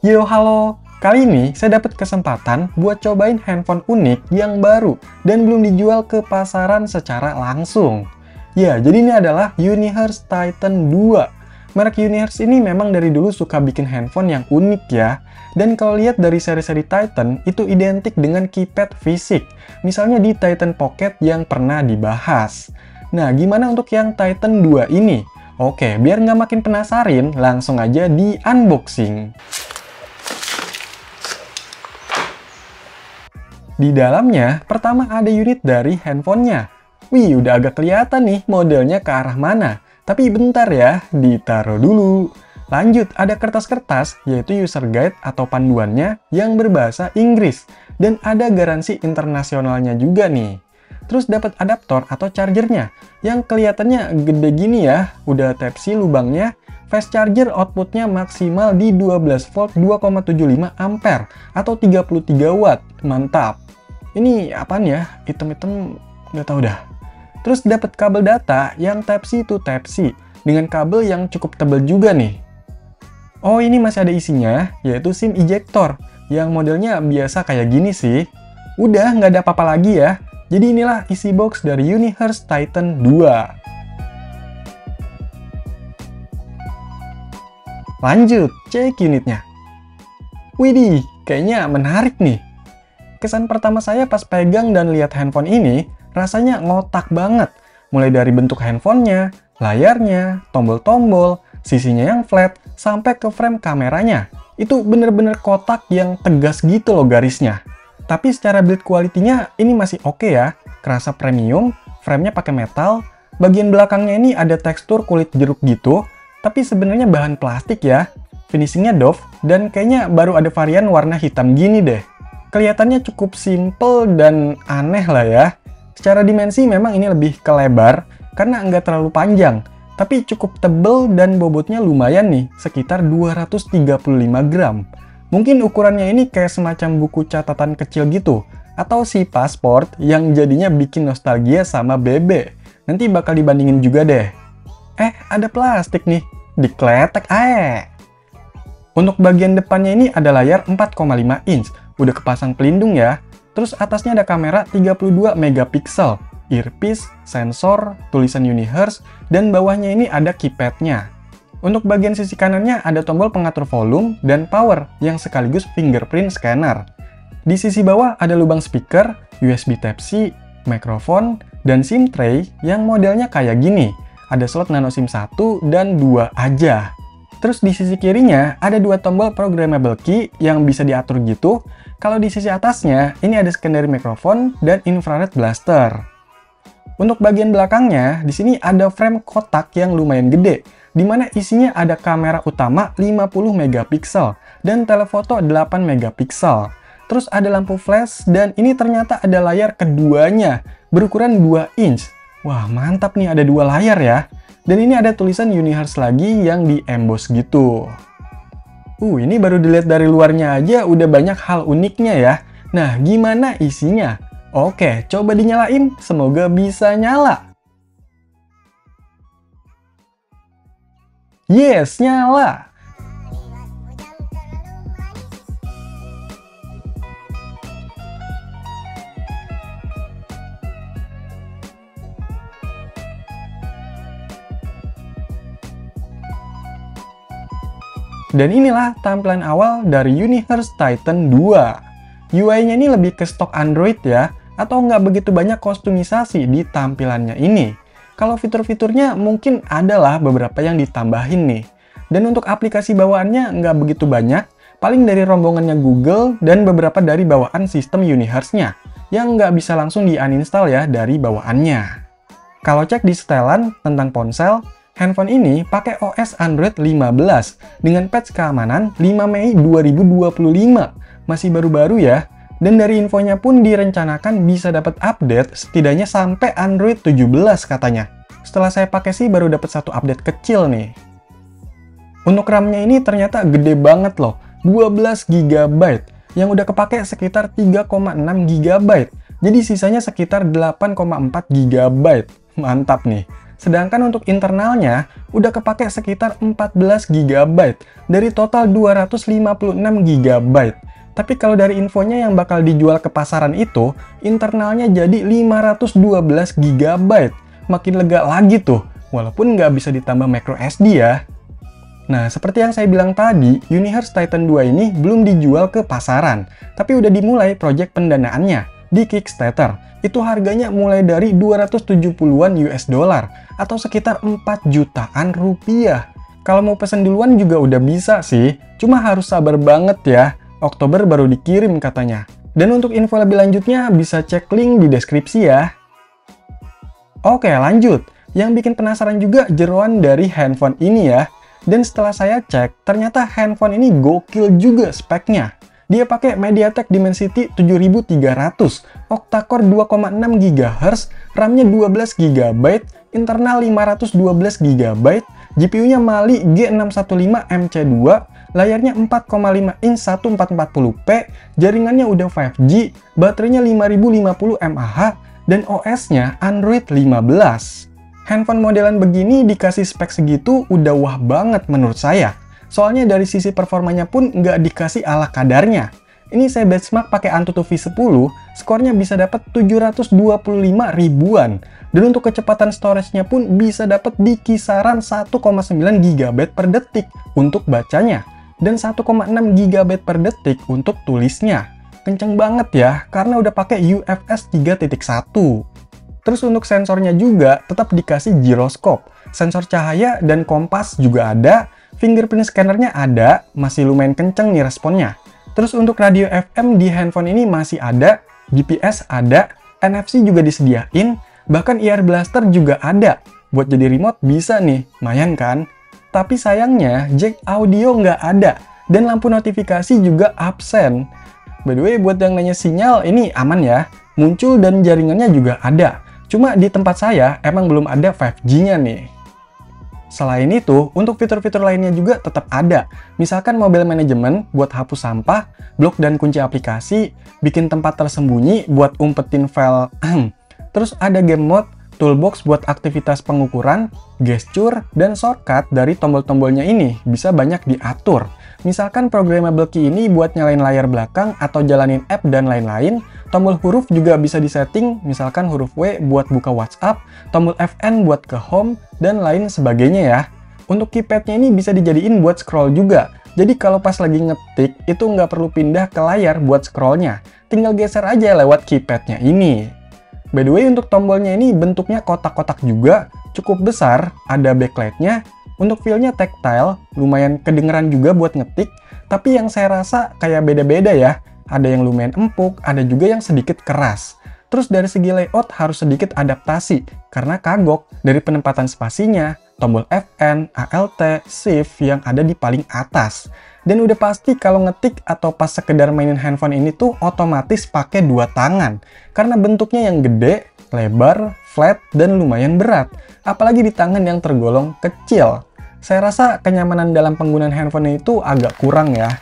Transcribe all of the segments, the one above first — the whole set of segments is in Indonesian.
Yo, halo! Kali ini saya dapat kesempatan buat cobain handphone unik yang baru dan belum dijual ke pasaran secara langsung. Ya, jadi ini adalah UniHertz Titan 2. Merek UniHertz ini memang dari dulu suka bikin handphone yang unik ya. Dan kalau lihat dari seri-seri Titan, itu identik dengan keypad fisik. Misalnya di Titan Pocket yang pernah dibahas. Nah, gimana untuk yang Titan 2 ini? Oke, biar nggak makin penasarin, langsung aja di unboxing. Di dalamnya, pertama ada unit dari handphonenya. Wih, udah agak kelihatan nih modelnya ke arah mana. Tapi bentar ya, ditaruh dulu. Lanjut, ada kertas-kertas, yaitu user guide atau panduannya yang berbahasa Inggris. Dan ada garansi internasionalnya juga nih. Terus dapat adaptor atau chargernya, yang kelihatannya gede gini ya. Udah Type-C lubangnya. Fast charger outputnya maksimal di 12 volt 2,75 ampere atau 33 watt. Mantap. Ini apaan ya? Item-item nggak tahu dah. Terus dapat kabel data yang Type-C to Type-C dengan kabel yang cukup tebal juga nih. Oh, ini masih ada isinya, yaitu SIM ejector yang modelnya biasa kayak gini sih. Udah nggak ada apa-apa lagi ya. Jadi inilah isi box dari UniHertz Titan 2. Lanjut, cek unitnya. Widih, kayaknya menarik nih. Kesan pertama saya pas pegang dan lihat handphone ini, rasanya ngotak banget. Mulai dari bentuk handphonenya, layarnya, tombol-tombol, sisinya yang flat, sampai ke frame kameranya. Itu bener-bener kotak yang tegas gitu loh garisnya. Tapi secara build quality-nya ini masih oke ya. Kerasa premium, frame-nya pakai metal, bagian belakangnya ini ada tekstur kulit jeruk gitu, tapi sebenarnya bahan plastik ya. Finishingnya doff, dan kayaknya baru ada varian warna hitam gini deh. Kelihatannya cukup simple dan aneh lah ya. Secara dimensi memang ini lebih ke lebar, karena nggak terlalu panjang. Tapi cukup tebel dan bobotnya lumayan nih, sekitar 235 gram. Mungkin ukurannya ini kayak semacam buku catatan kecil gitu, atau si pasport yang jadinya bikin nostalgia sama bebe. Nanti bakal dibandingin juga deh. Ada plastik nih, dikletek ae. Untuk bagian depannya ini ada layar 4,5 inch, udah kepasang pelindung ya. Terus atasnya ada kamera 32 megapiksel, earpiece, sensor, tulisan UniHertz, dan bawahnya ini ada keypadnya. Untuk bagian sisi kanannya ada tombol pengatur volume dan power yang sekaligus fingerprint scanner. Di sisi bawah ada lubang speaker, USB Type-C, mikrofon, dan SIM tray yang modelnya kayak gini. Ada slot nano SIM 1 dan 2 aja. Terus di sisi kirinya ada dua tombol programmable key yang bisa diatur gitu. Kalau di sisi atasnya ini ada secondary mikrofon dan infrared blaster. Untuk bagian belakangnya di sini ada frame kotak yang lumayan gede, di mana isinya ada kamera utama 50 megapiksel dan telefoto 8 megapiksel. Terus ada lampu flash dan ini ternyata ada layar keduanya berukuran 2 inch. Wah, mantap nih ada dua layar ya. Dan ini ada tulisan UniHertz lagi yang di emboss gitu. Ini baru dilihat dari luarnya aja udah banyak hal uniknya ya. Nah, gimana isinya? Oke, coba dinyalain. Semoga bisa nyala. Yes, nyala! Dan inilah tampilan awal dari UniHertz Titan 2. UI-nya ini lebih ke stok Android ya, atau nggak begitu banyak kostumisasi di tampilannya ini. Kalau fitur-fiturnya mungkin adalah beberapa yang ditambahin nih. Dan untuk aplikasi bawaannya nggak begitu banyak, paling dari rombongannya Google dan beberapa dari bawaan sistem UniHertz-nya, yang nggak bisa langsung di-uninstall ya dari bawaannya. Kalau cek di setelan tentang ponsel, handphone ini pakai OS Android 15 dengan patch keamanan 5 Mei 2025. Masih baru-baru ya. Dan dari infonya pun direncanakan bisa dapat update setidaknya sampai Android 17 katanya. Setelah saya pakai sih baru dapat satu update kecil nih. Untuk RAM-nya ini ternyata gede banget loh, 12 GB. Yang udah kepake sekitar 3,6 GB. Jadi sisanya sekitar 8,4 GB. Mantap nih. Sedangkan untuk internalnya udah kepake sekitar 14 GB dari total 256 GB. Tapi kalau dari infonya yang bakal dijual ke pasaran itu, internalnya jadi 512 GB. Makin lega lagi tuh, walaupun nggak bisa ditambah micro SD ya. Nah, seperti yang saya bilang tadi, Universe Titan 2 ini belum dijual ke pasaran, tapi udah dimulai proyek pendanaannya di Kickstarter. Itu harganya mulai dari 270-an US dollar atau sekitar 4 jutaan rupiah. Kalau mau pesen duluan juga udah bisa sih, cuma harus sabar banget ya. Oktober baru dikirim katanya. Dan untuk info lebih lanjutnya bisa cek link di deskripsi ya. Oke, lanjut. Yang bikin penasaran juga jeroan dari handphone ini ya. Dan setelah saya cek, ternyata handphone ini gokil juga speknya. Dia pakai MediaTek Dimensity 7300, octa-core 2,6 GHz, RAM-nya 12 GB, internal 512 GB, GPU-nya Mali G615MC2, layarnya 4,5 inch 1440p, jaringannya udah 5G, baterainya 5050 mAh, dan OS-nya Android 15. Handphone modelan begini dikasih spek segitu udah wah banget menurut saya. Soalnya dari sisi performanya pun nggak dikasih ala kadarnya. Ini saya benchmark pakai Antutu V10, skornya bisa dapat 725 ribuan. Dan untuk kecepatan storage-nya pun bisa dapat di kisaran 1,9 GB per detik untuk bacanya. Dan 1,6 GB per detik untuk tulisnya. Kenceng banget ya, karena udah pakai UFS 3.1. Terus untuk sensornya juga tetap dikasih giroskop. Sensor cahaya dan kompas juga ada. Fingerprint scannernya ada, masih lumayan kenceng nih responnya. Terus untuk radio FM di handphone ini masih ada, GPS ada, NFC juga disediain, bahkan ear blaster juga ada. Buat jadi remote bisa nih, lumayan kan? Tapi sayangnya jack audio nggak ada, dan lampu notifikasi juga absen. By the way, buat yang nanya sinyal, ini aman ya, muncul dan jaringannya juga ada. Cuma di tempat saya emang belum ada 5G-nya nih. Selain itu, untuk fitur-fitur lainnya juga tetap ada. Misalkan mobile management buat hapus sampah, blok dan kunci aplikasi, bikin tempat tersembunyi buat umpetin file. Terus ada game mode, toolbox buat aktivitas pengukuran, gesture, dan shortcut dari tombol-tombolnya ini bisa banyak diatur. Misalkan programmable key ini buat nyalain layar belakang atau jalanin app dan lain-lain. Tombol huruf juga bisa disetting, misalkan huruf W buat buka WhatsApp, tombol Fn buat ke home, dan lain sebagainya ya. Untuk keypadnya ini bisa dijadiin buat scroll juga. Jadi kalau pas lagi ngetik, itu nggak perlu pindah ke layar buat scrollnya. Tinggal geser aja lewat keypadnya ini. By the way, untuk tombolnya ini bentuknya kotak-kotak juga, cukup besar, ada backlightnya. Untuk feel-nya tactile, lumayan kedengeran juga buat ngetik, tapi yang saya rasa kayak beda-beda ya. Ada yang lumayan empuk, ada juga yang sedikit keras. Terus dari segi layout harus sedikit adaptasi, karena kagok dari penempatan spasinya, tombol Fn, Alt, Shift yang ada di paling atas. Dan udah pasti kalau ngetik atau pas sekedar mainin handphone ini tuh otomatis pakai dua tangan, karena bentuknya yang gede, lebar, flat, dan lumayan berat. Apalagi di tangan yang tergolong kecil. Saya rasa kenyamanan dalam penggunaan handphone itu agak kurang ya.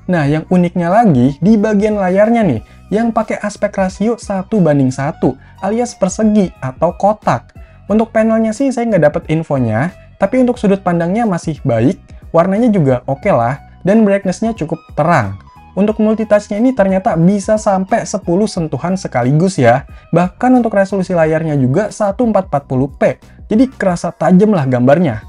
Nah, yang uniknya lagi di bagian layarnya nih, yang pakai aspek rasio 1:1 alias persegi atau kotak. Untuk panelnya sih saya nggak dapet infonya, tapi untuk sudut pandangnya masih baik, warnanya juga oke lah, dan brightness-nya cukup terang. Untuk multitouch-nya ini ternyata bisa sampai 10 sentuhan sekaligus ya. Bahkan untuk resolusi layarnya juga 1440p, jadi kerasa tajam lah gambarnya.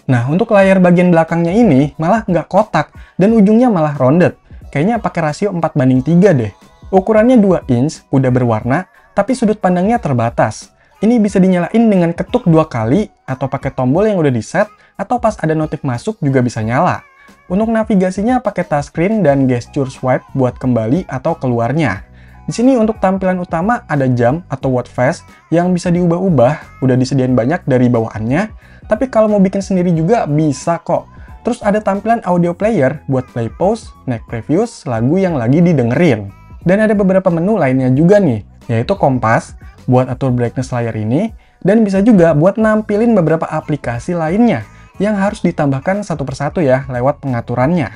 Nah, untuk layar bagian belakangnya ini malah nggak kotak, dan ujungnya malah rounded. Kayaknya pakai rasio 4:3 deh. Ukurannya 2 inch, udah berwarna, tapi sudut pandangnya terbatas. Ini bisa dinyalain dengan ketuk 2 kali, atau pakai tombol yang udah di-set, atau pas ada notif masuk juga bisa nyala. Untuk navigasinya pakai touchscreen dan gesture swipe buat kembali atau keluarnya. Di sini untuk tampilan utama ada jam atau watch face yang bisa diubah-ubah, udah disediain banyak dari bawaannya. Tapi kalau mau bikin sendiri juga bisa kok. Terus ada tampilan audio player buat play pause, naik previews, lagu yang lagi didengerin. Dan ada beberapa menu lainnya juga nih, yaitu kompas buat atur brightness layar ini, dan bisa juga buat nampilin beberapa aplikasi lainnya. yang harus ditambahkan satu persatu ya lewat pengaturannya.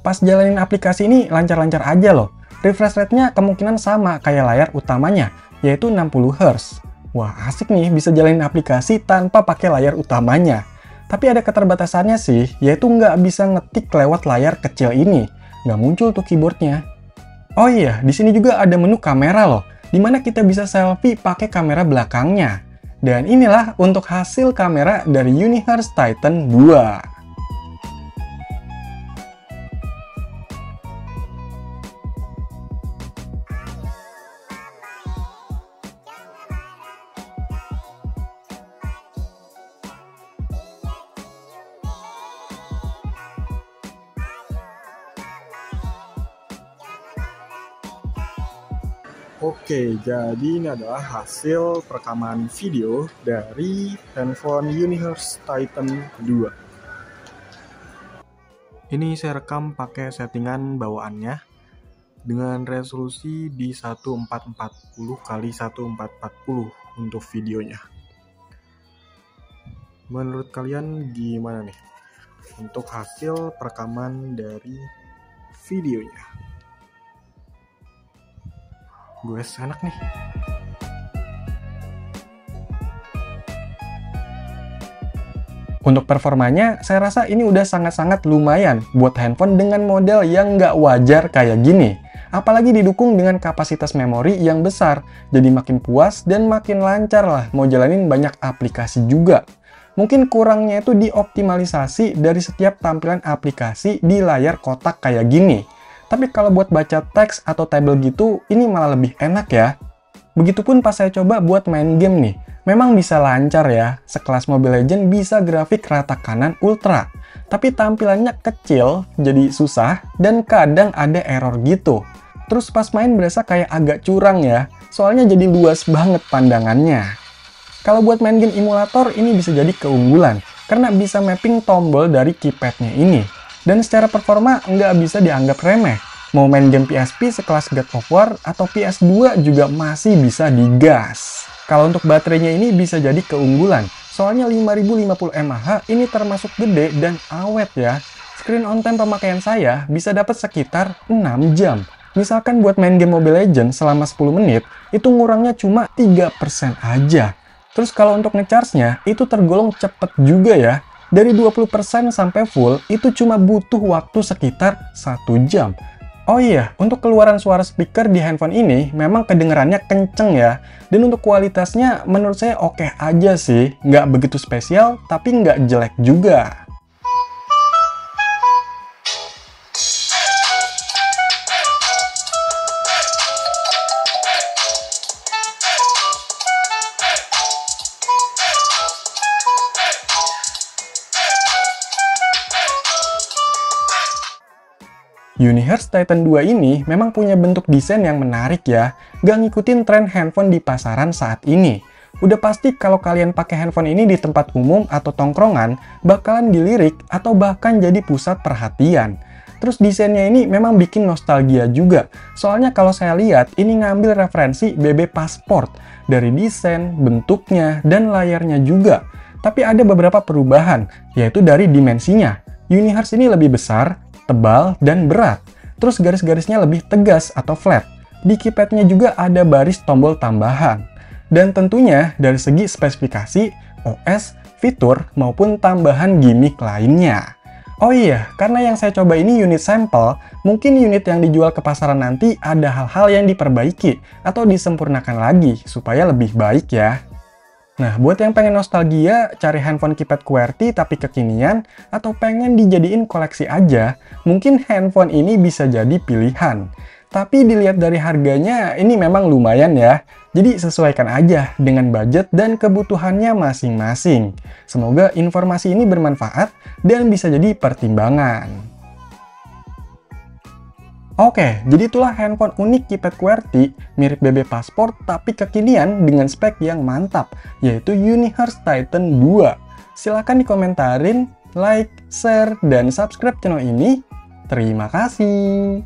Pas jalanin aplikasi ini lancar-lancar aja loh. Refresh rate-nya kemungkinan sama kayak layar utamanya, yaitu 60 Hz. Wah, asik nih bisa jalanin aplikasi tanpa pakai layar utamanya. Tapi ada keterbatasannya sih, yaitu nggak bisa ngetik lewat layar kecil ini. Nggak muncul tuh keyboardnya. Oh iya, di sini juga ada menu kamera loh, dimana kita bisa selfie pakai kamera belakangnya. Dan inilah untuk hasil kamera dari UniHurst Titan 2. Oke, jadi ini adalah hasil perekaman video dari handphone UniHurst Titan 2. Ini saya rekam pakai settingan bawaannya dengan resolusi di 1440 x 1440 untuk videonya. Menurut kalian gimana nih untuk hasil perekaman dari videonya? Gue enak nih. Untuk performanya, saya rasa ini udah sangat-sangat lumayan buat handphone dengan model yang nggak wajar kayak gini. Apalagi didukung dengan kapasitas memori yang besar, jadi makin puas dan makin lancar lah mau jalanin banyak aplikasi juga. Mungkin kurangnya itu dioptimalisasi dari setiap tampilan aplikasi di layar kotak kayak gini. Tapi kalau buat baca teks atau tabel gitu, ini malah lebih enak ya. Begitupun pas saya coba buat main game nih. Memang bisa lancar ya, sekelas Mobile Legends bisa grafik rata kanan ultra. Tapi tampilannya kecil, jadi susah, dan kadang ada error gitu. Terus pas main berasa kayak agak curang ya, soalnya jadi luas banget pandangannya. Kalau buat main game emulator, ini bisa jadi keunggulan, karena bisa mapping tombol dari keypadnya ini. Dan secara performa nggak bisa dianggap remeh. Mau main game PSP sekelas God of War atau PS2 juga masih bisa digas. Kalau untuk baterainya ini bisa jadi keunggulan. Soalnya 5050 mAh ini termasuk gede dan awet ya. Screen on time pemakaian saya bisa dapat sekitar 6 jam. Misalkan buat main game Mobile Legends selama 10 menit, itu ngurangnya cuma 3% aja. Terus kalau untuk ngecharge-nya, itu tergolong cepet juga ya. Dari 20% sampai full, itu cuma butuh waktu sekitar 1 jam. Oh iya, untuk keluaran suara speaker di handphone ini memang kedengerannya kenceng ya. Dan untuk kualitasnya menurut saya oke aja sih. Nggak begitu spesial, tapi nggak jelek juga. UniHurst Titan 2 ini memang punya bentuk desain yang menarik ya, gak ngikutin tren handphone di pasaran saat ini. Udah pasti kalau kalian pakai handphone ini di tempat umum atau tongkrongan, bakalan dilirik atau bahkan jadi pusat perhatian. Terus desainnya ini memang bikin nostalgia juga, soalnya kalau saya lihat ini ngambil referensi BB Passport, dari desain, bentuknya, dan layarnya juga. Tapi ada beberapa perubahan, yaitu dari dimensinya. UniHurst ini lebih besar, tebal, dan berat. Terus garis-garisnya lebih tegas atau flat. Di keypadnya juga ada baris tombol tambahan. Dan tentunya dari segi spesifikasi, OS, fitur, maupun tambahan gimmick lainnya. Oh iya, karena yang saya coba ini unit sampel, mungkin unit yang dijual ke pasaran nanti ada hal-hal yang diperbaiki atau disempurnakan lagi supaya lebih baik ya. Nah, buat yang pengen nostalgia, cari handphone keypad QWERTY tapi kekinian, atau pengen dijadiin koleksi aja, mungkin handphone ini bisa jadi pilihan. Tapi dilihat dari harganya, ini memang lumayan ya. Jadi sesuaikan aja dengan budget dan kebutuhannya masing-masing. Semoga informasi ini bermanfaat dan bisa jadi pertimbangan. Oke, jadi itulah handphone unik keypad QWERTY mirip BB Passport tapi kekinian dengan spek yang mantap, yaitu UniHurst Titan 2. Silahkan dikomentarin, like, share, dan subscribe channel ini. Terima kasih.